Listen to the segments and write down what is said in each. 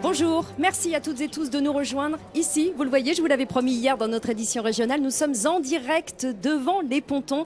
Bonjour, merci à toutes et tous de nous rejoindre. Ici, vous le voyez, je vous l'avais promis hier dans notre édition régionale, nous sommes en direct devant les pontons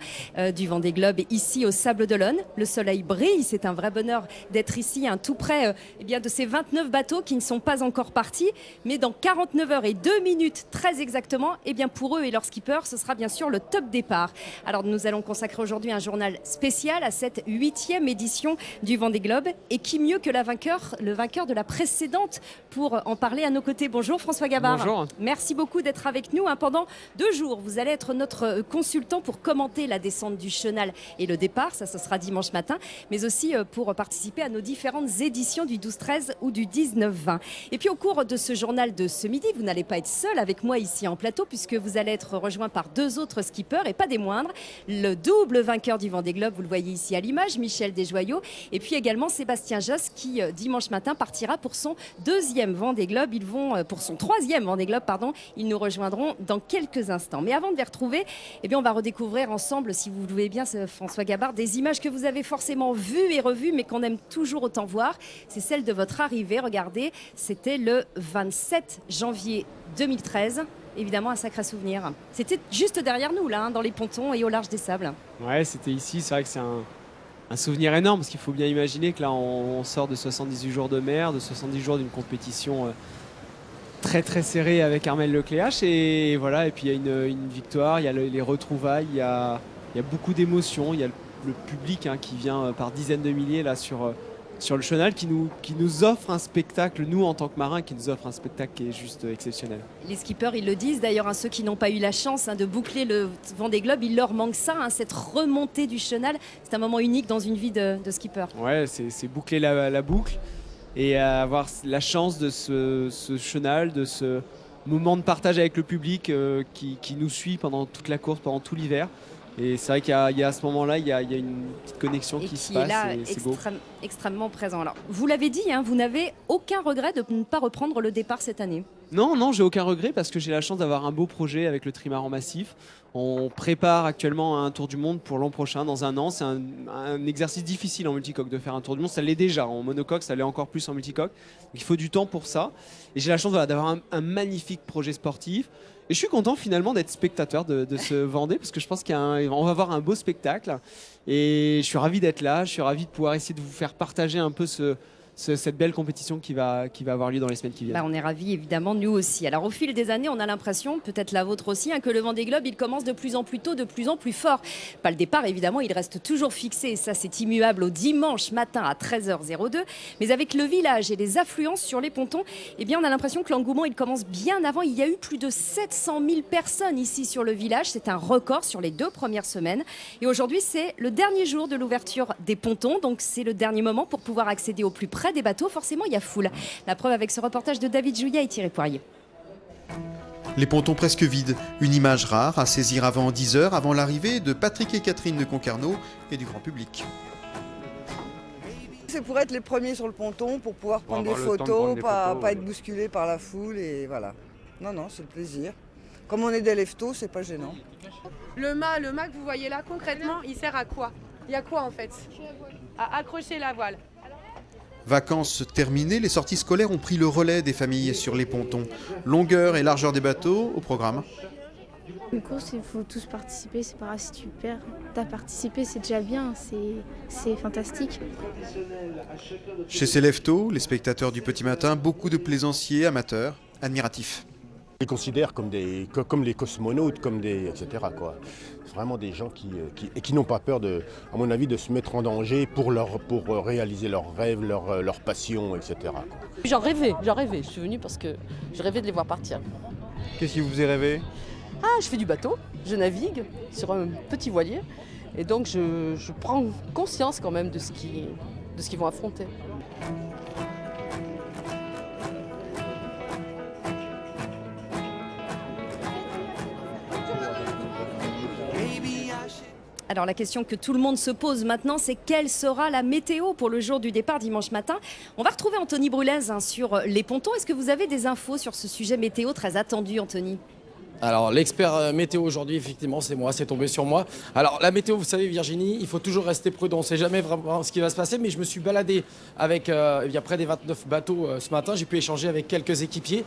du Vendée Globe, ici au Sable d'Olonne. Le soleil brille, c'est un vrai bonheur d'être ici, tout près de ces 29 bateaux qui ne sont pas encore partis. Mais dans 49 heures et 2 minutes, très exactement, pour eux et leurs skippers, ce sera bien sûr le top départ. Alors nous allons consacrer aujourd'hui un journal spécial à cette 8e édition du Vendée Globe. Et qui mieux que le vainqueur de la précédente pour en parler à nos côtés. Bonjour François Gabard. Bonjour. Merci beaucoup d'être avec nous. Pendant 2 jours, vous allez être notre consultant pour commenter la descente du chenal et le départ. Ça, ce sera dimanche matin. Mais aussi pour participer à nos différentes éditions du 12-13 ou du 19-20. Et puis au cours de ce journal de ce midi, vous n'allez pas être seul avec moi ici en plateau puisque vous allez être rejoint par 2 autres skippers et pas des moindres. Le double vainqueur du Vendée Globe, vous le voyez ici à l'image, Michel Desjoyaux. Et puis également Sébastien Josse qui dimanche matin partira pour son 2e Vendée Globe. Ils vont pour son 3e Vendée Globe, pardon. Ils nous rejoindront dans quelques instants. Mais avant de les retrouver, on va redécouvrir ensemble, si vous le voulez bien, François Gabard, des images que vous avez forcément vues et revues, mais qu'on aime toujours autant voir. C'est celle de votre arrivée. Regardez, c'était le 27 janvier 2013. Évidemment, un sacré souvenir. C'était juste derrière nous, là, dans les pontons et au large des sables. Ouais, c'était ici. C'est vrai que c'est un souvenir énorme, parce qu'il faut bien imaginer que là, on sort de 78 jours de mer, de 70 jours d'une compétition très très serrée avec Armelle Lecléache. Et voilà, et puis il y a une victoire, il y a les retrouvailles, il y a beaucoup d'émotions, il y a le public qui vient par dizaines de milliers là sur le chenal, qui nous offre un spectacle, nous en tant que marins, qui nous offre un spectacle qui est juste exceptionnel. Les skippers, ils le disent d'ailleurs, ceux qui n'ont pas eu la chance de boucler le Vendée Globe, il leur manque ça, cette remontée du chenal. C'est un moment unique dans une vie de skipper. Ouais, c'est boucler la boucle et avoir la chance de ce chenal, de ce moment de partage avec le public qui nous suit pendant toute la course, pendant tout l'hiver. Et c'est vrai qu'il y a à ce moment-là, il y a une petite connexion qui se passe. Là, et c'est beau. Extrêmement présent. Alors, vous l'avez dit, vous n'avez aucun regret de ne pas reprendre le départ cette année. Non, j'ai aucun regret parce que j'ai la chance d'avoir un beau projet avec le trimaran massif. On prépare actuellement un tour du monde pour l'an prochain, dans un an. C'est un exercice difficile en multicoque de faire un tour du monde. Ça l'est déjà en monocoque, ça l'est encore plus en multicoque. Donc, il faut du temps pour ça. Et j'ai la chance d'avoir un magnifique projet sportif. Et je suis content finalement d'être spectateur de ce Vendée parce que je pense qu'on va avoir un beau spectacle. Et je suis ravi d'être là. Je suis ravi de pouvoir essayer de vous faire partager un peu cette belle compétition qui va avoir lieu dans les semaines qui viennent. On est ravis évidemment, nous aussi. Alors au fil des années, on a l'impression, peut-être la vôtre aussi, que le Vendée Globe, il commence de plus en plus tôt, de plus en plus fort. Pas le départ évidemment, il reste toujours fixé, et ça c'est immuable, au dimanche matin à 13h02. Mais avec le village et les affluences sur les pontons, on a l'impression que l'engouement il commence bien avant. Il y a eu plus de 700 000 personnes ici sur le village. C'est un record sur les 2 premières semaines. Et aujourd'hui, c'est le dernier jour de l'ouverture des pontons. Donc c'est le dernier moment pour pouvoir accéder au plus près des bateaux. Forcément, il y a foule. La preuve avec ce reportage de David Jouillat et Thierry Poirier. Les pontons presque vides, une image rare à saisir avant 10h, avant l'arrivée de Patrick et Catherine de Concarneau et du grand public. C'est pour être les premiers sur le ponton, pour pouvoir prendre des photos, pas être bousculé par la foule et voilà. Non, c'est le plaisir. Comme on est des leftos, c'est pas gênant. Le mât que vous voyez là, concrètement, il sert à quoi? Il y a quoi en fait? À accrocher la voile. Vacances terminées, les sorties scolaires ont pris le relais des familles sur les pontons. Longueur et largeur des bateaux au programme. Une course, il faut tous participer, c'est pas grave si tu perds. T'as participé, c'est déjà bien, c'est fantastique. Chez ces leftos, les spectateurs du petit matin, beaucoup de plaisanciers, amateurs, admiratifs. Ils les considèrent comme les cosmonautes, etc. quoi. C'est vraiment des gens qui n'ont pas peur, à mon avis, de se mettre en danger pour réaliser leurs rêves, leurs passions, etc. quoi. J'en rêvais. Je suis venue parce que je rêvais de les voir partir. Qu'est-ce qui vous faisait rêver ? Je fais du bateau, je navigue sur un petit voilier et donc je prends conscience quand même de ce qu'ils vont affronter. Alors la question que tout le monde se pose maintenant, c'est quelle sera la météo pour le jour du départ dimanche matin? On va retrouver Anthony Brulez sur les pontons. Est-ce que vous avez des infos sur ce sujet météo très attendu, Anthony? Alors l'expert météo aujourd'hui, effectivement, c'est moi, c'est tombé sur moi. Alors la météo, vous savez Virginie, il faut toujours rester prudent, on ne sait jamais vraiment ce qui va se passer, mais je me suis baladé avec il y a près des 29 bateaux ce matin, j'ai pu échanger avec quelques équipiers,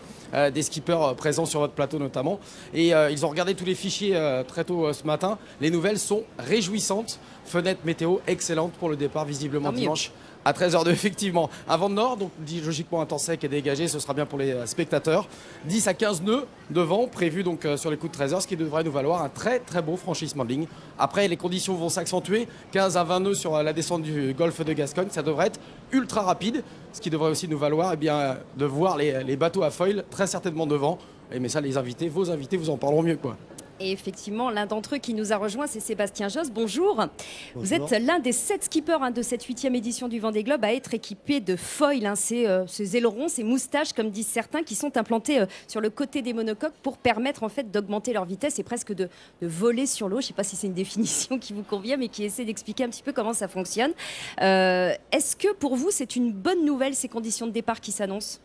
des skippers présents sur votre plateau notamment, et ils ont regardé tous les fichiers très tôt ce matin. Les nouvelles sont réjouissantes, fenêtre météo excellente pour le départ visiblement dimanche. À 13h02, effectivement. À vent de nord, donc logiquement un temps sec et dégagé, ce sera bien pour les spectateurs. 10 à 15 nœuds de vent prévus donc sur les coups de 13h, ce qui devrait nous valoir un très très beau franchissement de ligne. Après, les conditions vont s'accentuer. 15 à 20 nœuds sur la descente du golfe de Gascogne, ça devrait être ultra rapide, ce qui devrait aussi nous valoir de voir les bateaux à foil très certainement devant. Mais ça, vos invités vous en parleront mieux, quoi. Et effectivement, l'un d'entre eux qui nous a rejoint, c'est Sébastien Josse. Bonjour. Vous êtes l'un des 7 skippers de cette 8e édition du Vendée Globe à être équipé de foils, ces ailerons, ces moustaches, comme disent certains, qui sont implantés sur le côté des monocoques pour permettre en fait d'augmenter leur vitesse et presque de voler sur l'eau. Je ne sais pas si c'est une définition qui vous convient, mais qui essaie d'expliquer un petit peu comment ça fonctionne. Est-ce que pour vous, c'est une bonne nouvelle, ces conditions de départ qui s'annoncent ?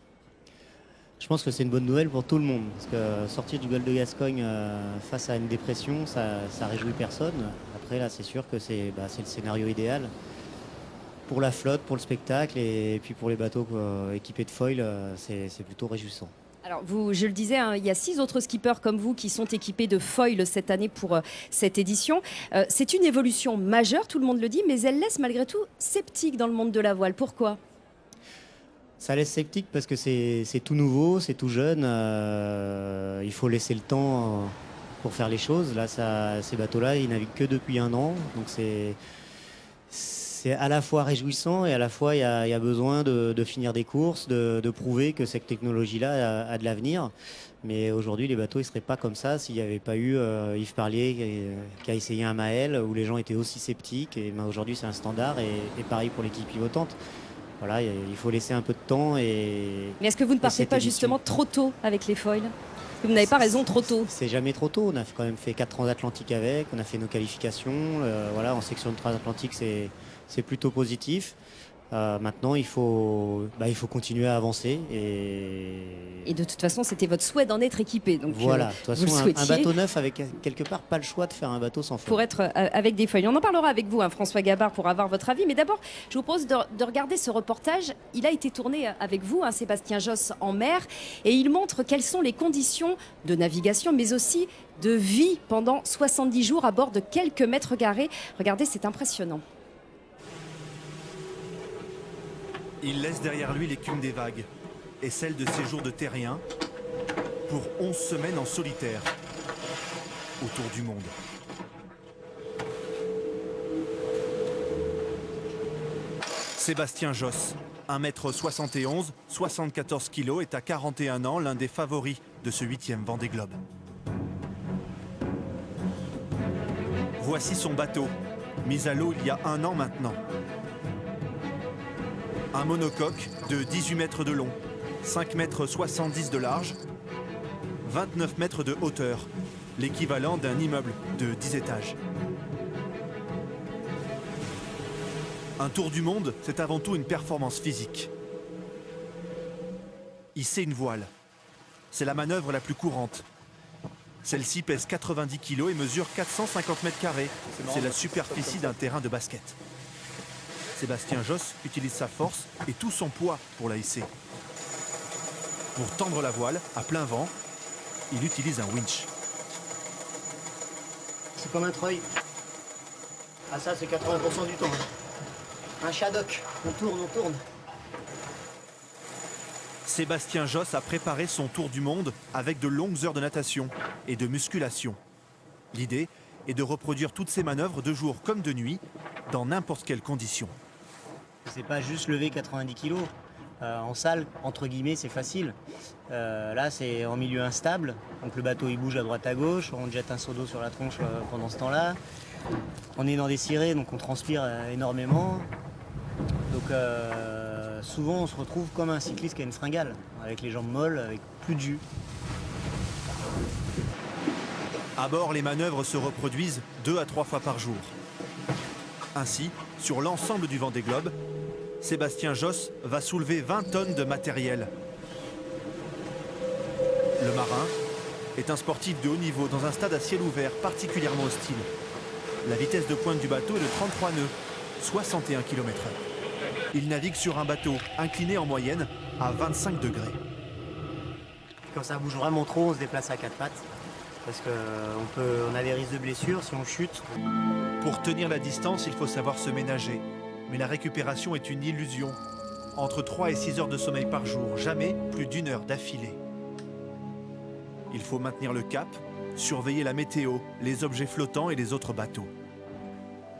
Je pense que c'est une bonne nouvelle pour tout le monde, parce que sortir du golfe de Gascogne face à une dépression, ça réjouit personne. Après là, c'est sûr que c'est le scénario idéal pour la flotte, pour le spectacle et puis pour les bateaux équipés de foil, c'est plutôt réjouissant. Alors, je le disais, il y a 6 autres skippers comme vous qui sont équipés de foil cette année pour cette édition. C'est une évolution majeure, tout le monde le dit, mais elle laisse malgré tout sceptique dans le monde de la voile. Pourquoi ? Ça laisse sceptique parce que c'est tout nouveau, c'est tout jeune. Il faut laisser le temps pour faire les choses. Là, ces bateaux-là, ils naviguent que depuis 1 an. Donc c'est à la fois réjouissant et à la fois il y a besoin de finir des courses, de prouver que cette technologie-là a de l'avenir. Mais aujourd'hui, les bateaux, ils ne seraient pas comme ça s'il n'y avait pas eu Yves Parlier qui a essayé un Maël où les gens étaient aussi sceptiques. Et aujourd'hui, c'est un standard et pareil pour l'équipe pivotante. Voilà, il faut laisser un peu de temps. Mais est-ce que vous ne partez pas justement trop tôt avec les foils ? Vous n'avez pas raison, trop tôt. C'est jamais trop tôt. On a quand même fait 4 transatlantiques avec, on a fait nos qualifications. En section de transatlantique, c'est plutôt positif. Maintenant, il faut continuer à avancer. Et de toute façon, c'était votre souhait d'en être équipé. Donc voilà, de toute façon, un bateau neuf avec quelque part pas le choix de faire un bateau sans foil. Pour être avec des foils. On en parlera avec vous, François Gabard, pour avoir votre avis. Mais d'abord, je vous propose de regarder ce reportage. Il a été tourné avec vous, Sébastien Josse, en mer. Et il montre quelles sont les conditions de navigation, mais aussi de vie pendant 70 jours à bord de quelques mètres carrés. Regardez, c'est impressionnant. Il laisse derrière lui l'écume des vagues et celle de ses jours de terrien pour 11 semaines en solitaire autour du monde. Sébastien Josse, 1m71, 74 kg, est à 41 ans l'un des favoris de ce 8e Vendée Globe. Voici son bateau, mis à l'eau il y a 1 an maintenant. Un monocoque de 18 mètres de long, 5 mètres 70 de large, 29 mètres de hauteur, l'équivalent d'un immeuble de 10 étages. Un tour du monde, c'est avant tout une performance physique. Hisser une voile, c'est la manœuvre la plus courante. Celle-ci pèse 90 kg et mesure 450 mètres carrés. C'est la superficie d'un terrain de basket. Sébastien Josse utilise sa force et tout son poids pour la hisser. Pour tendre la voile à plein vent, il utilise un winch. C'est comme un treuil. Ah ça c'est 80% du temps. Un shaddock, on tourne. Sébastien Josse a préparé son tour du monde avec de longues heures de natation et de musculation. L'idée est de reproduire toutes ces manœuvres de jour comme de nuit, dans n'importe quelle condition. C'est pas juste lever 90 kg. En salle, entre guillemets, c'est facile. Là, c'est en milieu instable. Donc le bateau, il bouge à droite à gauche. On jette un seau d'eau sur la tronche pendant ce temps-là. On est dans des cirés, donc on transpire énormément. Donc souvent, on se retrouve comme un cycliste qui a une fringale, avec les jambes molles, avec plus de jus. À bord, les manœuvres se reproduisent 2 à 3 fois par jour. Ainsi, sur l'ensemble du Vendée Globe, Sébastien Josse va soulever 20 tonnes de matériel. Le marin est un sportif de haut niveau dans un stade à ciel ouvert particulièrement hostile. La vitesse de pointe du bateau est de 33 nœuds, 61 km/h. Il navigue sur un bateau incliné en moyenne à 25 degrés. Quand ça bouge vraiment trop, on se déplace à quatre pattes. Parce qu'on a des risques de blessures si on chute. Pour tenir la distance, il faut savoir se ménager. Mais la récupération est une illusion. Entre 3 et 6 heures de sommeil par jour, jamais plus d'1 heure d'affilée. Il faut maintenir le cap, surveiller la météo, les objets flottants et les autres bateaux.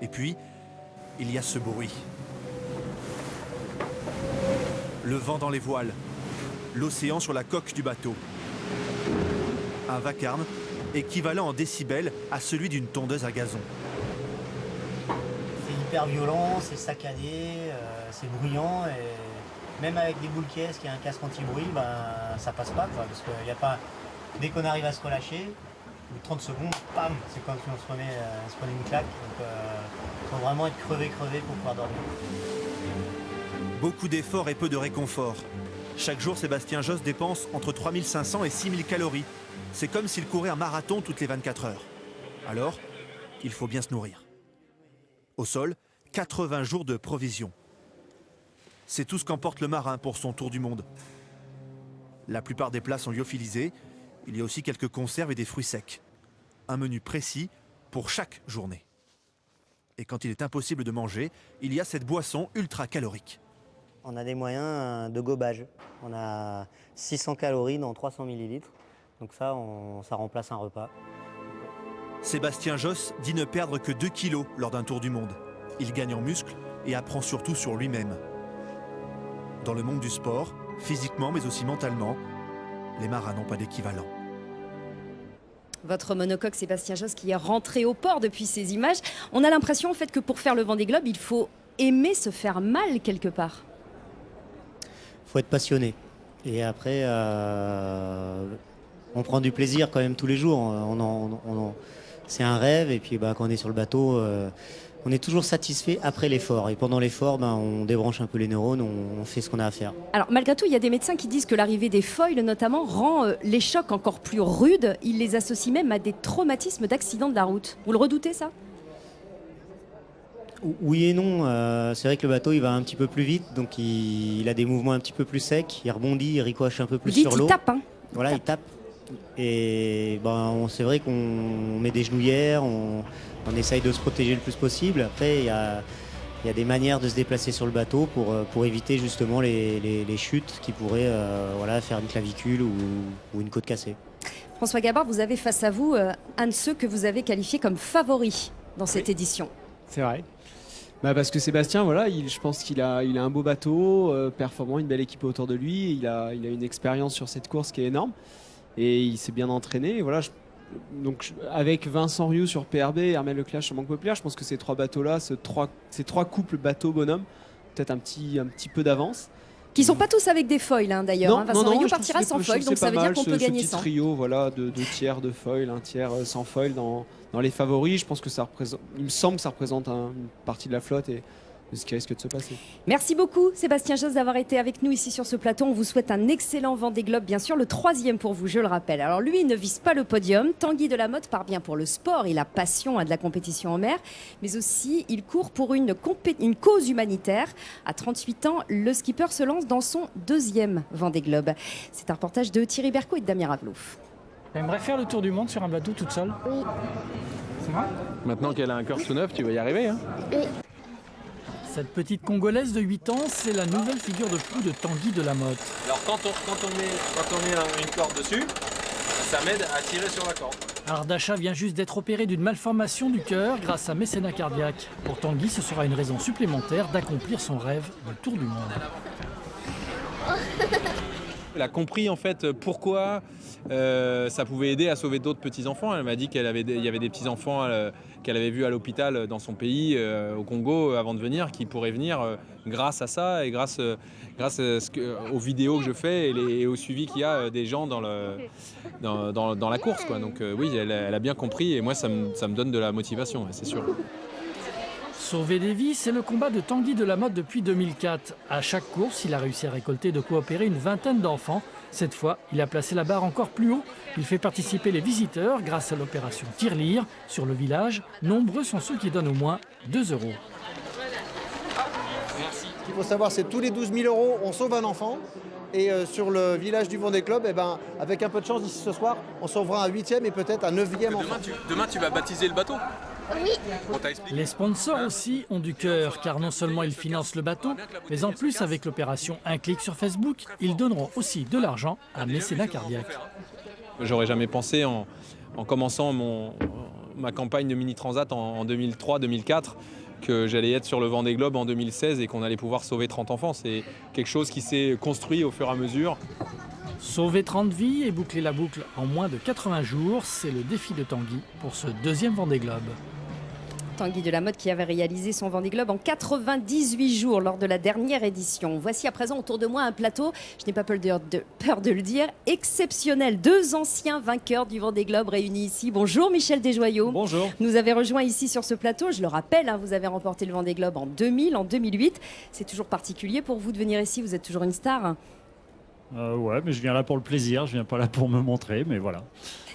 Et puis, il y a ce bruit. Le vent dans les voiles, l'océan sur la coque du bateau. Un vacarme équivalent en décibels à celui d'une tondeuse à gazon. C'est hyper violent, c'est saccadé, c'est bruyant et même avec des boules caisses qui a un casque anti-bruit, ça passe pas quoi, parce qu'il n'y a pas. Dès qu'on arrive à se relâcher, au bout de 30 secondes, pam, c'est comme si on se prenait une claque. Donc il faut vraiment être crevé pour pouvoir dormir. Beaucoup d'efforts et peu de réconfort. Chaque jour, Sébastien Josse dépense entre 3500 et 6000 calories. C'est comme s'il courait un marathon toutes les 24 heures. Alors, il faut bien se nourrir. Au sol, 80 jours de provisions. C'est tout ce qu'emporte le marin pour son tour du monde. La plupart des plats sont lyophilisés. Il y a aussi quelques conserves et des fruits secs. Un menu précis pour chaque journée. Et quand il est impossible de manger, il y a cette boisson ultra calorique. On a des moyens de gobage. On a 600 calories dans 300 ml. Donc ça remplace un repas. Sébastien Josse dit ne perdre que 2 kilos lors d'un tour du monde. Il gagne en muscles et apprend surtout sur lui-même. Dans le monde du sport, physiquement mais aussi mentalement, les marins n'ont pas d'équivalent. Votre monocoque Sébastien Josse qui est rentré au port depuis ces images. On a l'impression en fait que pour faire le Vendée Globe, il faut aimer se faire mal quelque part. Il faut être passionné. Et après, on prend du plaisir quand même tous les jours. C'est un rêve et puis quand on est sur le bateau, on est toujours satisfait après l'effort. Et pendant l'effort, on débranche un peu les neurones, on fait ce qu'on a à faire. Alors malgré tout, il y a des médecins qui disent que l'arrivée des foils notamment rend les chocs encore plus rudes. Ils les associent même à des traumatismes d'accidents de la route. Vous le redoutez ça ? Oui et non. C'est vrai que le bateau il va un petit peu plus vite, donc il a des mouvements un petit peu plus secs. Il rebondit, il ricoche un peu plus sur l'eau. Il tape, hein ? Voilà, il tape. Et c'est vrai qu'on met des genouillères, on essaye de se protéger le plus possible. Après, il y a des manières de se déplacer sur le bateau pour éviter justement les chutes qui pourraient faire une clavicule ou une côte cassée. François Gabard, vous avez face à vous un de ceux que vous avez qualifié comme favori dans cette édition. C'est vrai. Parce que Sébastien, je pense qu'il a un beau bateau, performant, une belle équipe autour de lui. Il a une expérience sur cette course qui est énorme. Et il s'est bien entraîné. Donc avec Vincent Rioux sur PRB et Hermel Leclerc sur Banque Populaire, je pense que ces trois bateaux-là, ces trois couples bateaux-bonhommes, peut-être un petit peu d'avance. Qui ne sont pas tous avec des foils d'ailleurs. Vincent Rioux partira sans foil, donc ça veut dire qu'on peut gagner sans. Ce petit trio, de 2 tiers de foil, 1 tiers sans foil dans les favoris. Je pense que il me semble que ça représente une partie de la flotte et de ce qui risque de se passer. Merci beaucoup Sébastien Josse d'avoir été avec nous ici sur ce plateau. On vous souhaite un excellent Vendée Globe, bien sûr, le 3e pour vous, je le rappelle. Alors lui, il ne vise pas le podium. Tanguy Delamotte part bien pour le sport, il a passion de la compétition en mer, mais aussi il court pour une cause humanitaire. À 38 ans, le skipper se lance dans son 2e Vendée Globe. C'est un reportage de Thierry Berco et de Damien Ravlouf. T'aimerais faire le tour du monde sur un bateau toute seule? Oui. C'est vrai? Maintenant qu'elle a un cœur tout neuf, tu vas y arriver, hein? Oui. Cette petite Congolaise de 8 ans, c'est la nouvelle figure de proue de Tanguy Delamotte. Alors quand on met une corde dessus, ça m'aide à tirer sur la corde. Ardasha vient juste d'être opéré d'une malformation du cœur grâce à mécénat cardiaque. Pour Tanguy, ce sera une raison supplémentaire d'accomplir son rêve du tour du monde. Elle a compris en fait pourquoi ça pouvait aider à sauver d'autres petits-enfants. Elle m'a dit qu'il y avait des petits-enfants qu'elle avait vus à l'hôpital dans son pays, au Congo, avant de venir, qui pourraient venir grâce à ça et grâce aux vidéos que je fais et au suivi qu'il y a des gens dans la course, quoi. Donc oui, elle a bien compris et moi ça me donne de la motivation, c'est sûr. Sauver des vies, c'est le combat de Tanguy Delamotte depuis 2004. À chaque course, il a réussi à récolter de quoi opérer une vingtaine d'enfants. Cette fois, il a placé la barre encore plus haut. Il fait participer les visiteurs grâce à l'opération Tirelire. Sur le village, nombreux sont ceux qui donnent au moins 2 €. Ce qu'il faut savoir, c'est que tous les 12 000 €, on sauve un enfant. Et sur le village du Vendée Globe, avec un peu de chance d'ici ce soir, on sauvera un 8e et peut-être un 9e enfant. Demain, tu vas baptiser le bateau? Oui. Les sponsors aussi ont du cœur, car non seulement ils financent le bateau, mais en plus, avec l'opération Un clic sur Facebook, ils donneront aussi de l'argent à Mécénat Cardiaque. J'aurais jamais pensé, en commençant ma campagne de mini transat en 2003-2004, que j'allais être sur le Vendée Globe en 2016 et qu'on allait pouvoir sauver 30 enfants. C'est quelque chose qui s'est construit au fur et à mesure. Sauver 30 vies et boucler la boucle en moins de 80 jours, c'est le défi de Tanguy pour ce 2e Vendée Globe. Tanguy Delamotte qui avait réalisé son Vendée Globe en 98 jours lors de la dernière édition. Voici à présent autour de moi un plateau, je n'ai pas peur de le dire, exceptionnel. 2 anciens vainqueurs du Vendée Globe réunis ici. Bonjour Michel Desjoyaux. Bonjour. Nous avez rejoint ici sur ce plateau, je le rappelle, vous avez remporté le Vendée Globe en 2000, en 2008. C'est toujours particulier pour vous de venir ici, vous êtes toujours une star. Ouais, mais je viens là pour le plaisir, je viens pas là pour me montrer, mais voilà,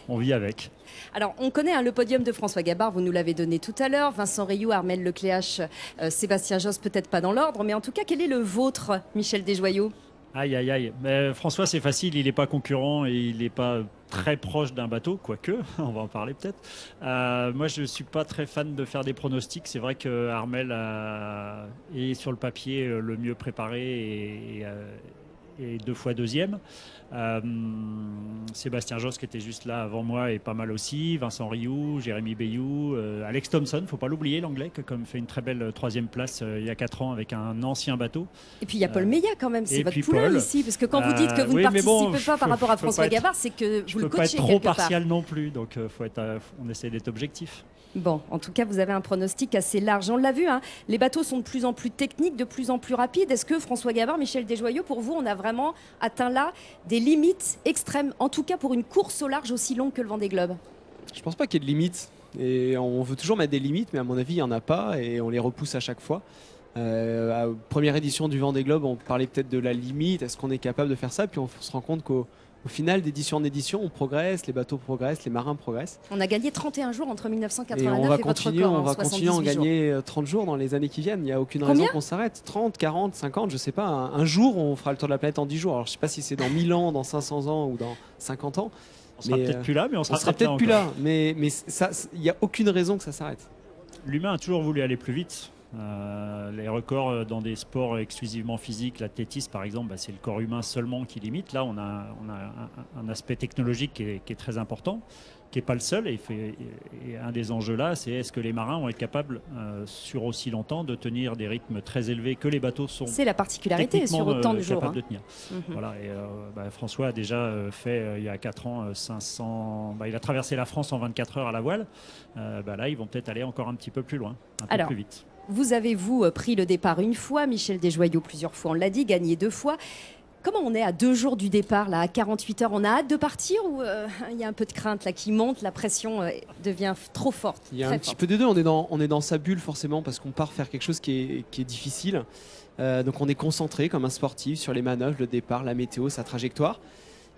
on vit avec. Alors, on connaît le podium de François Gabard, vous nous l'avez donné tout à l'heure. Vincent Rioux, Armel Lecléache, Sébastien Josse, peut-être pas dans l'ordre, mais en tout cas, quel est le vôtre, Michel Desjoyaux? Aïe, aïe, aïe. Mais François, c'est facile, il n'est pas concurrent et il n'est pas très proche d'un bateau, quoique, on va en parler peut-être. Moi, je ne suis pas très fan de faire des pronostics. C'est vrai que Armel est sur le papier le mieux préparé et 2 fois 2e. Sébastien Josse qui était juste là avant moi est pas mal aussi. Vincent Rioux, Jérémy Bayou, Alex Thompson, faut pas l'oublier, l'anglais, qui a comme fait une très belle 3e place il y a 4 ans avec un ancien bateau. Et puis il y a Paul Meillat quand même, c'est votre poulain Paul, ici, parce que quand vous dites que vous ne participez pas par rapport à François Gabard, c'est que vous le coachez quelque part. Je peux pas être trop partial non plus, donc on essaie d'être objectif. Bon, en tout cas, vous avez un pronostic assez large. On l'a vu, les bateaux sont de plus en plus techniques, de plus en plus rapides. Est-ce que François Gabard, Michel Desjoyaux, pour vous, on a vraiment atteint là des limites extrêmes, en tout cas pour une course au large aussi longue que le Vendée Globe? Je pense pas qu'il y ait de limites. Et on veut toujours mettre des limites, mais à mon avis, il n'y en a pas et on les repousse à chaque fois. À la première édition du Vendée Globe, on parlait peut-être de la limite. Est-ce qu'on est capable de faire ça? Puis on se rend compte qu'au final, d'édition en édition, on progresse, les bateaux progressent, les marins progressent. On a gagné 31 jours entre 1989 et votre record. On va continuer à en gagner 30 jours dans les années qui viennent. Il n'y a aucune raison qu'on s'arrête. 30, 40, 50, je ne sais pas. Un jour, on fera le tour de la planète en 10 jours. Alors, je ne sais pas si c'est dans 1000 ans, dans 500 ans ou dans 50 ans. On sera peut-être plus là, mais on sera peut-être plus là. Mais il n'y a aucune raison que ça s'arrête. L'humain a toujours voulu aller plus vite. Les records dans des sports exclusivement physiques, l'athlétisme par exemple, c'est le corps humain seulement qui limite. Là, on a un aspect technologique qui est très important, qui n'est pas le seul. Et un des enjeux là, c'est est-ce que les marins vont être capables, sur aussi longtemps, de tenir des rythmes très élevés que les bateaux sont. C'est la particularité sur autant de jours. Capables de tenir. Voilà, et, François a déjà fait, il y a 4 ans, 500. Il a traversé la France en 24 heures à la voile. Là, ils vont peut-être aller encore un petit peu plus loin, un peu plus vite. Vous avez, pris le départ une fois, Michel Desjoyaux plusieurs fois, on l'a dit, gagné 2 fois. Comment on est à 2 jours du départ, là, à 48 heures? On a hâte de partir ou il y a un peu de crainte là, qui monte, la pression devient trop forte? Il y a un petit peu des deux, on est dans sa bulle forcément parce qu'on part faire quelque chose qui est difficile. Donc on est concentré comme un sportif sur les manœuvres, le départ, la météo, sa trajectoire.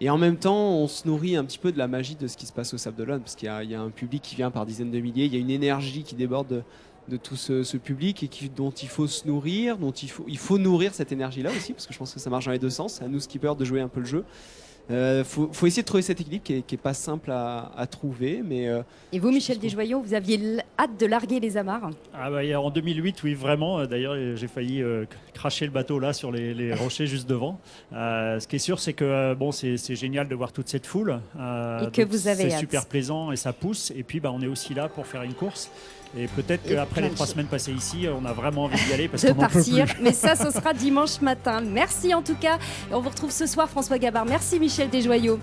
Et en même temps, on se nourrit un petit peu de la magie de ce qui se passe au Sable d'Olonne parce qu'il y a un public qui vient par dizaines de milliers, il y a une énergie qui déborde de tout ce public et dont il faut se nourrir, il faut nourrir cette énergie-là aussi, parce que je pense que ça marche dans les deux sens. C'est à nous, skippers, de jouer un peu le jeu. Faut essayer de trouver cet équilibre qui est pas simple à trouver. Mais, et vous, Michel Desjoyaux, vous aviez hâte de larguer les amarres? En 2008, oui, vraiment. D'ailleurs, j'ai failli cracher le bateau là sur les rochers juste devant. Ce qui est sûr, c'est que c'est génial de voir toute cette foule. Et que vous avez hâte. C'est super plaisant et ça pousse. Et puis, on est aussi là pour faire une course. Et peut-être qu'après les 3 semaines passées ici, on a vraiment envie d'y aller parce qu'on n'en peut plus. Mais ça, ce sera dimanche matin. Merci en tout cas. Et on vous retrouve ce soir, François Gabard. Merci Michel Desjoyaux.